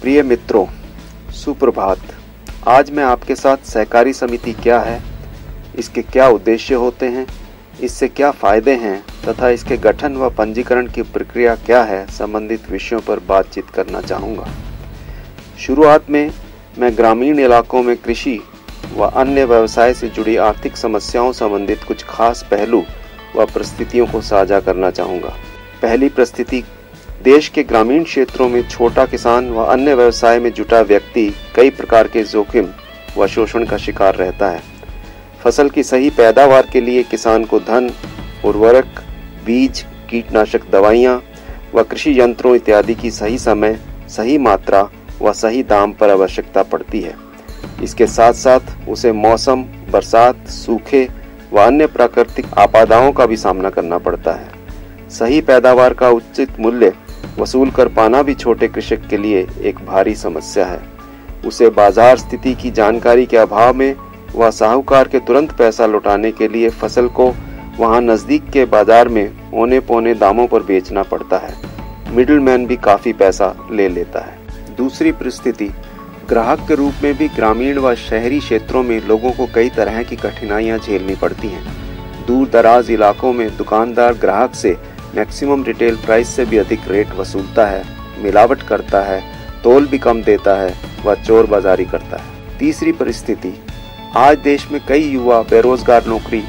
प्रिय मित्रों, सुप्रभात। आज मैं आपके साथ सहकारी समिति क्या है, इसके क्या उद्देश्य होते हैं, इससे क्या फायदे हैं तथा इसके गठन व पंजीकरण की प्रक्रिया क्या है संबंधित विषयों पर बातचीत करना चाहूँगा। शुरुआत में मैं ग्रामीण इलाकों में कृषि व अन्य व्यवसाय से जुड़ी आर्थिक समस्याओं संबंधित कुछ खास पहलू व परिस्थितियों को साझा करना चाहूँगा। पहली परिस्थिति, देश के ग्रामीण क्षेत्रों में छोटा किसान व अन्य व्यवसाय में जुटा व्यक्ति कई प्रकार के जोखिम व शोषण का शिकार रहता है। फसल की सही पैदावार के लिए किसान को धन, उर्वरक, बीज, कीटनाशक दवाइयाँ व कृषि यंत्रों इत्यादि की सही समय, सही मात्रा व सही दाम पर आवश्यकता पड़ती है। इसके साथ साथ उसे मौसम, बरसात, सूखे व अन्य प्राकृतिक आपदाओं का भी सामना करना पड़ता है। सही पैदावार का उचित मूल्य वसूल कर पाना भी छोटे कृषक के लिए एक भारी समस्या है। उसे बाजार स्थिति की जानकारी के अभाव में व साहूकार के तुरंत पैसा लौटाने के लिए फसल को वहां नजदीक के बाजार में औने पौने दामों पर बेचना पड़ता है। मिडिलमैन भी काफी पैसा ले लेता है। दूसरी परिस्थिति, ग्राहक के रूप में भी ग्रामीण व शहरी क्षेत्रों में लोगों को कई तरह की कठिनाइयां झेलनी पड़ती हैं। दूर दराज इलाकों में दुकानदार ग्राहक से मैक्सिमम रिटेल प्राइस से भी अधिक रेट वसूलता है, मिलावट करता है, तोल भी कम देता है व चोर बाजारी करता है। तीसरी परिस्थिति, आज देश में कई युवा बेरोजगार नौकरी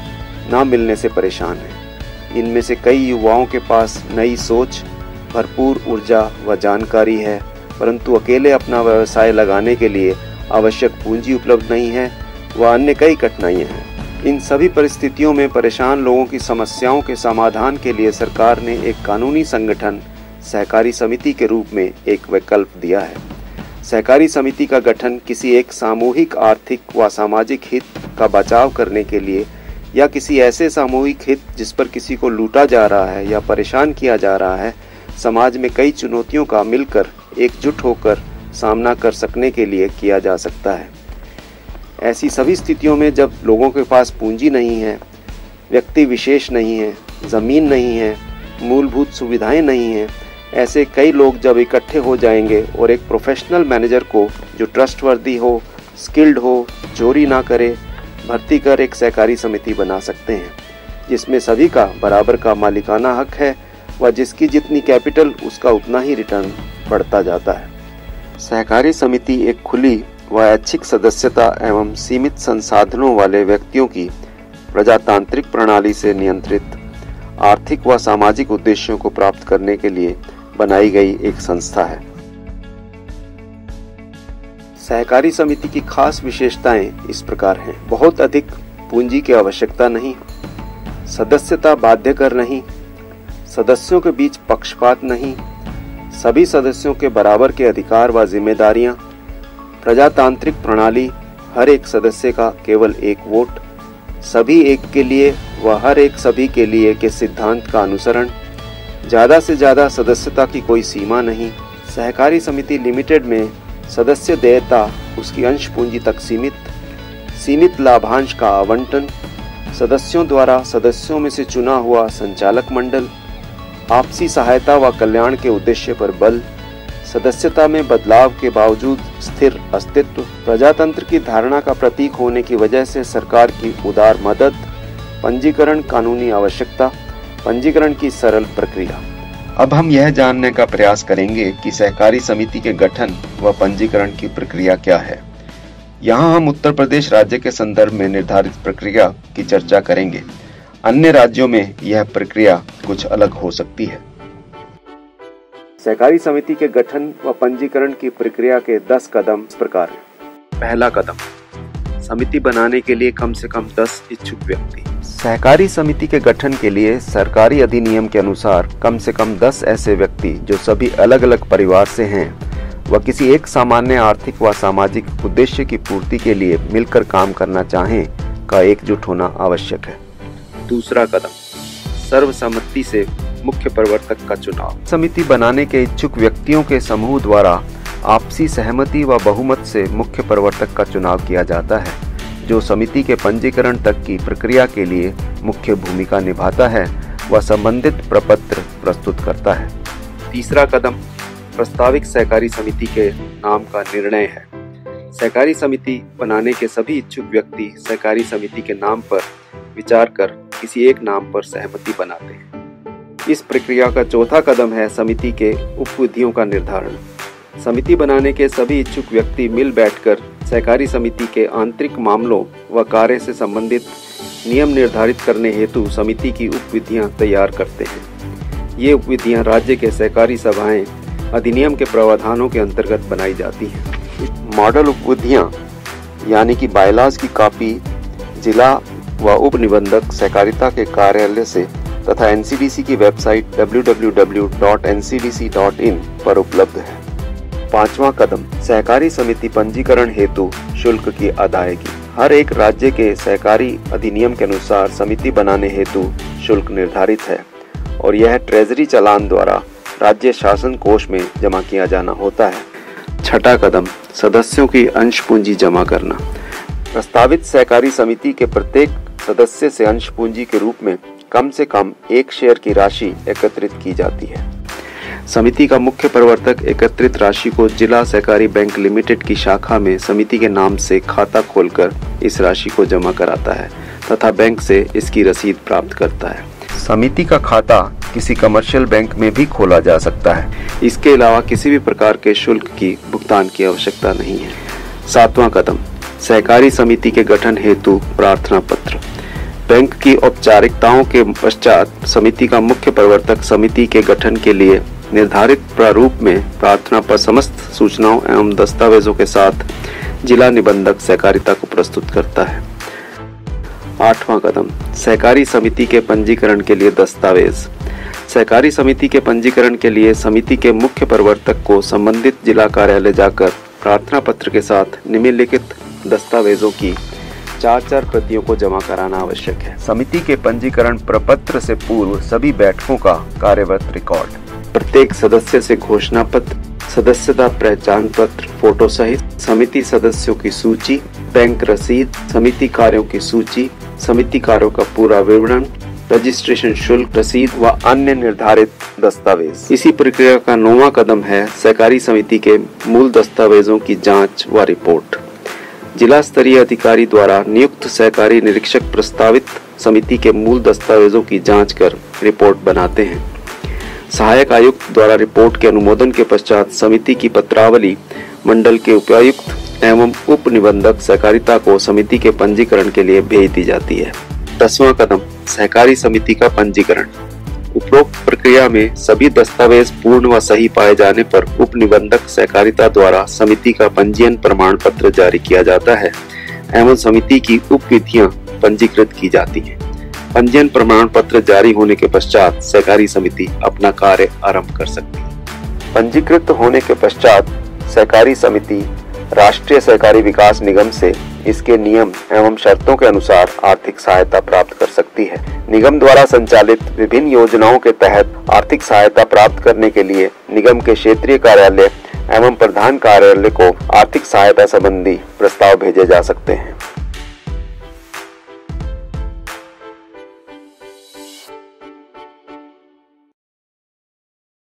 न मिलने से परेशान हैं। इनमें से कई युवाओं के पास नई सोच, भरपूर ऊर्जा व जानकारी है, परंतु अकेले अपना व्यवसाय लगाने के लिए आवश्यक पूंजी उपलब्ध नहीं है व अन्य कई कठिनाइयाँ हैं। इन सभी परिस्थितियों में परेशान लोगों की समस्याओं के समाधान के लिए सरकार ने एक कानूनी संगठन सहकारी समिति के रूप में एक विकल्प दिया है। सहकारी समिति का गठन किसी एक सामूहिक आर्थिक व सामाजिक हित का बचाव करने के लिए या किसी ऐसे सामूहिक हित जिस पर किसी को लूटा जा रहा है या परेशान किया जा रहा है, समाज में कई चुनौतियों का मिलकर एकजुट होकर सामना कर सकने के लिए किया जा सकता है। ऐसी सभी स्थितियों में जब लोगों के पास पूंजी नहीं है, व्यक्ति विशेष नहीं है, जमीन नहीं है, मूलभूत सुविधाएं नहीं हैं, ऐसे कई लोग जब इकट्ठे हो जाएंगे और एक प्रोफेशनल मैनेजर को जो ट्रस्टवर्दी हो, स्किल्ड हो, चोरी ना करे, भर्ती कर एक सहकारी समिति बना सकते हैं, जिसमें सभी का बराबर का मालिकाना हक है व जिसकी जितनी कैपिटल उसका उतना ही रिटर्न बढ़ता जाता है। सहकारी समिति एक खुली व ऐच्छिक सदस्यता एवं सीमित संसाधनों वाले व्यक्तियों की प्रजातांत्रिक प्रणाली से नियंत्रित आर्थिक व सामाजिक उद्देश्यों को प्राप्त करने के लिए बनाई गई एक संस्था है। सहकारी समिति की खास विशेषताएं इस प्रकार हैं। बहुत अधिक पूंजी की आवश्यकता नहीं, सदस्यता बाध्यकर नहीं, सदस्यों के बीच पक्षपात नहीं, सभी सदस्यों के बराबर के अधिकार व जिम्मेदारियां, प्रजातांत्रिक प्रणाली, हर एक सदस्य का केवल एक वोट, सभी एक के लिए व हर एक सभी के लिए के सिद्धांत का अनुसरण, ज़्यादा से ज़्यादा सदस्यता की कोई सीमा नहीं। सहकारी समिति लिमिटेड में सदस्य देयता उसकी अंश पूंजी तक सीमित, सीमित लाभांश का आवंटन, सदस्यों द्वारा सदस्यों में से चुना हुआ संचालक मंडल, आपसी सहायता व कल्याण के उद्देश्य पर बल, सदस्यता में बदलाव के बावजूद स्थिर अस्तित्व, प्रजातंत्र की धारणा का प्रतीक होने की वजह से सरकार की उदार मदद, पंजीकरण कानूनी आवश्यकता, पंजीकरण की सरल प्रक्रिया। अब हम यह जानने का प्रयास करेंगे कि सहकारी समिति के गठन व पंजीकरण की प्रक्रिया क्या है। यहाँ हम उत्तर प्रदेश राज्य के संदर्भ में निर्धारित प्रक्रिया की चर्चा करेंगे। अन्य राज्यों में यह प्रक्रिया कुछ अलग हो सकती है। सहकारी समिति के गठन व पंजीकरण की प्रक्रिया के 10 कदम इस प्रकार हैं। पहला कदम, समिति बनाने के लिए कम से कम 10 इच्छुक व्यक्ति। सहकारी समिति के गठन के लिए सरकारी अधिनियम के अनुसार कम से कम 10 ऐसे व्यक्ति जो सभी अलग अलग परिवार से हैं व किसी एक सामान्य आर्थिक व सामाजिक उद्देश्य की पूर्ति के लिए मिलकर काम करना चाहें का एकजुट होना आवश्यक है। दूसरा कदम, सर्वसम्मति से मुख्य प्रवर्तक का चुनाव। समिति बनाने के इच्छुक व्यक्तियों के समूह द्वारा आपसी सहमति व बहुमत से मुख्य प्रवर्तक का चुनाव किया जाता है, जो समिति के पंजीकरण तक की प्रक्रिया के लिए मुख्य भूमिका निभाता है व संबंधित प्रपत्र प्रस्तुत करता है। तीसरा कदम, प्रस्तावित सहकारी समिति के नाम का निर्णय है। सहकारी समिति बनाने के सभी इच्छुक व्यक्ति सहकारी समिति के नाम पर विचार कर किसी एक नाम पर सहमति बनाते हैं। इस प्रक्रिया का चौथा कदम है समिति के उपविधियों का निर्धारण। समिति बनाने के सभी इच्छुक व्यक्ति मिल बैठकर सहकारी समिति के आंतरिक मामलों व कार्य से संबंधित नियम निर्धारित करने हेतु समिति की उपविधियां तैयार करते हैं। ये उपविधियां राज्य के सहकारी सभाएं अधिनियम के प्रावधानों के अंतर्गत बनाई जाती हैं। मॉडल उपविधियां यानी कि बायलॉज की कॉपी जिला व उप निबंधक सहकारिता के कार्यालय से तथा एनसीडीसी की वेबसाइट www.ncdc.in पर उपलब्ध है। पांचवा कदम, सहकारी समिति पंजीकरण हेतु शुल्क की अदायगी। हर एक राज्य के सहकारी अधिनियम के अनुसार समिति बनाने हेतु शुल्क निर्धारित है और यह ट्रेजरी चालान द्वारा राज्य शासन कोष में जमा किया जाना होता है। छठा कदम, सदस्यों की अंश पूंजी जमा करना। प्रस्तावित सहकारी समिति के प्रत्येक सदस्य से अंश पूंजी के रूप में कम से कम 1 शेयर की राशि एकत्रित की जाती है। समिति का मुख्य प्रवर्तक एकत्रित राशि को जिला सहकारी बैंक लिमिटेड की शाखा में समिति के नाम से खाता खोलकर इस राशि को जमा कराता है तथा बैंक से इसकी रसीद प्राप्त करता है। समिति का खाता किसी कमर्शियल बैंक में भी खोला जा सकता है। इसके अलावा किसी भी प्रकार के शुल्क की भुगतान की आवश्यकता नहीं है। सातवां कदम, सहकारी समिति के गठन हेतु प्रार्थना पत्र। बैंक की औपचारिकताओं के पश्चात समिति का मुख्य प्रवर्तक समिति के गठन के लिए निर्धारित प्रारूप में प्रार्थना पर समस्त सूचनाओं एवं दस्तावेजों के साथ जिला निबंधक सहकारिता को प्रस्तुत करता है। आठवां कदम, सहकारी समिति के पंजीकरण के लिए दस्तावेज। सहकारी समिति के पंजीकरण के लिए समिति के मुख्य प्रवर्तक को संबंधित जिला कार्यालय जाकर प्रार्थना पत्र के साथ निम्नलिखित दस्तावेजों की 4 प्रतियों को जमा कराना आवश्यक है। समिति के पंजीकरण प्रपत्र से पूर्व सभी बैठकों का कार्यवत रिकॉर्ड, प्रत्येक सदस्य से घोषणा पत्र, सदस्यता पहचान पत्र फोटो सहित, समिति सदस्यों की सूची, बैंक रसीद, समिति कार्यों की सूची, समिति कार्यों का पूरा विवरण, रजिस्ट्रेशन शुल्क रसीद व अन्य निर्धारित दस्तावेज। इसी प्रक्रिया का 9वां कदम है सहकारी समिति के मूल दस्तावेजों की जांच व रिपोर्ट। जिला स्तरीय अधिकारी द्वारा नियुक्त सहकारी निरीक्षक प्रस्तावित समिति के मूल दस्तावेजों की जांच कर रिपोर्ट बनाते हैं। सहायक आयुक्त द्वारा रिपोर्ट के अनुमोदन के पश्चात समिति की पत्रावली मंडल के उपायुक्त एवं उप निबंधक सहकारिता को समिति के पंजीकरण के लिए भेज दी जाती है। 10वां कदम, सहकारी समिति का पंजीकरण। उपरोक्त प्रक्रिया में सभी दस्तावेज पूर्ण व सही पाए जाने पर उप निबंधक सहकारिता द्वारा समिति का पंजीयन प्रमाण पत्र जारी किया जाता है एवं समिति की उपविधियां पंजीकृत की जाती हैं। पंजीयन प्रमाण पत्र जारी होने के पश्चात सहकारी समिति अपना कार्य आरंभ कर सकती है। पंजीकृत होने के पश्चात सहकारी समिति राष्ट्रीय सहकारी विकास निगम से इसके नियम एवं शर्तों के अनुसार आर्थिक सहायता प्राप्त कर सकती है। निगम द्वारा संचालित विभिन्न योजनाओं के तहत आर्थिक सहायता प्राप्त करने के लिए निगम के क्षेत्रीय कार्यालय एवं प्रधान कार्यालय को आर्थिक सहायता संबंधी प्रस्ताव भेजे जा सकते हैं।